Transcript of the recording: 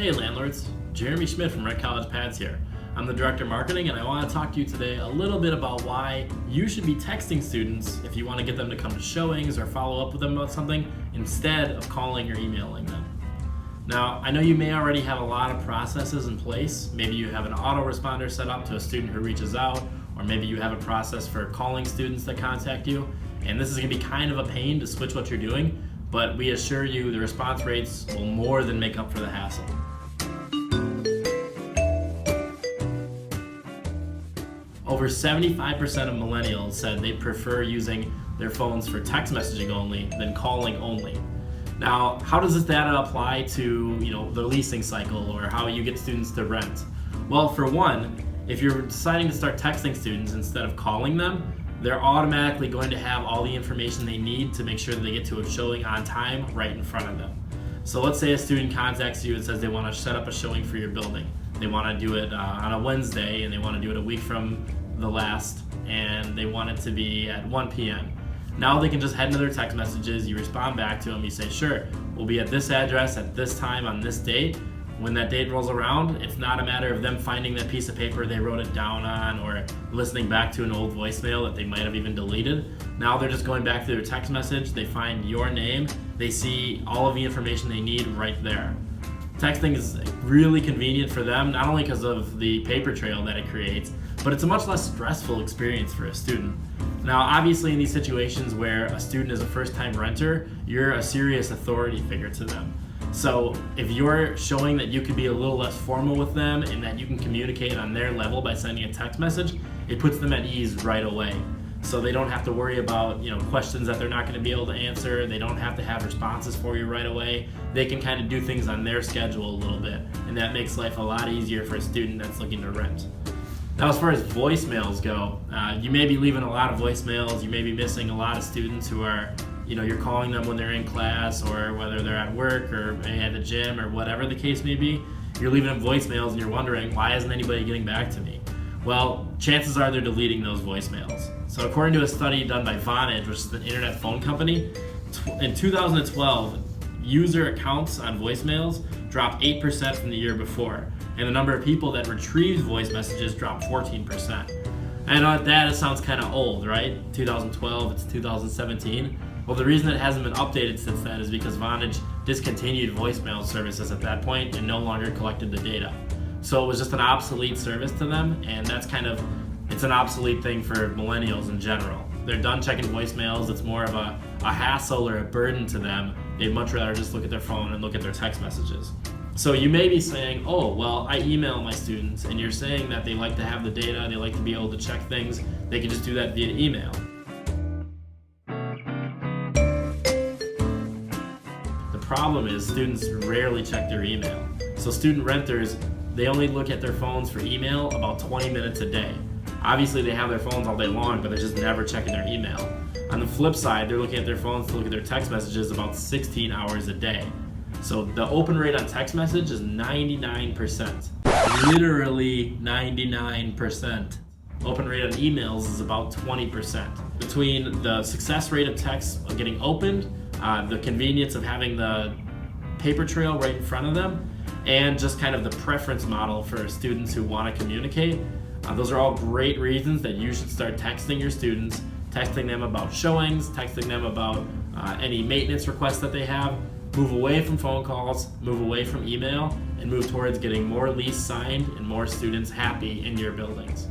Hey landlords, Jeremy Schmidt from Red College Pads here. I'm the Director of Marketing and I want to talk to you today a little bit about why you should be texting students if you want to get them to come to showings or follow up with them about something instead of calling or emailing them. Now, I know you may already have a lot of processes in place. Maybe you have an autoresponder set up to a student who reaches out, or maybe you have a process for calling students that contact you. And this is going to be kind of a pain to switch what you're doing, but we assure you the response rates will more than make up for the hassle. Over 75% of millennials said they prefer using their phones for text messaging only than calling only. Now, how does this data apply to the leasing cycle or how you get students to rent? Well, for one, if you're deciding to start texting students instead of calling them, they're automatically going to have all the information they need to make sure that they get to a showing on time right in front of them. So let's say a student contacts you and says they want to set up a showing for your building. They want to do it on a Wednesday and they want to do it a week from the last, and they want it to be at 1 p.m. Now they can just head into their text messages, you respond back to them, you say, sure, we'll be at this address at this time on this date. When that date rolls around, it's not a matter of them finding that piece of paper they wrote it down on or listening back to an old voicemail that they might have even deleted. Now they're just going back to their text message, they find your name, they see all of the information they need right there. Texting is really convenient for them, not only because of the paper trail that it creates, but it's a much less stressful experience for a student. Now, obviously in these situations where a student is a first-time renter, you're a serious authority figure to them. So if you're showing that you could be a little less formal with them and that you can communicate on their level by sending a text message, it puts them at ease right away. So they don't have to worry about questions that they're not going to be able to answer. They don't have to have responses for you right away. They can kind of do things on their schedule a little bit, and that makes life a lot easier for a student that's looking to rent. Now, as far as voicemails go, you may be leaving a lot of voicemails. You may be missing a lot of students who are, you're calling them when they're in class or whether they're at work or at the gym or whatever the case may be. You're leaving them voicemails and you're wondering, why isn't anybody getting back to me? Well, chances are they're deleting those voicemails. So according to a study done by Vonage, which is an internet phone company, in 2012, user accounts on voicemails dropped 8% from the year before, and the number of people that retrieved voice messages dropped 14%. I know that sounds kind of old, right? 2012, it's 2017. Well, the reason it hasn't been updated since then is because Vonage discontinued voicemail services at that point and no longer collected the data. So it was just an obsolete service to them, and it's an obsolete thing for millennials in general. They're done checking voicemails. It's more of a hassle or a burden to them. They'd much rather just look at their phone and look at their text messages. So you may be saying, oh, well, I email my students, and you're saying that they like to have the data, they like to be able to check things, they can just do that via email. The problem is students rarely check their email. So student renters, they only look at their phones for email about 20 minutes a day. Obviously they have their phones all day long, but they're just never checking their email. On the flip side, they're looking at their phones to look at their text messages about 16 hours a day. So the open rate on text message is 99%. Literally 99%. Open rate on emails is about 20%. Between the success rate of texts getting opened, the convenience of having the paper trail right in front of them, and just kind of the preference model for students who want to communicate, those are all great reasons that you should start texting your students, texting them about showings, texting them about any maintenance requests that they have. Move away from phone calls, move away from email, and move towards getting more lease signed and more students happy in your buildings.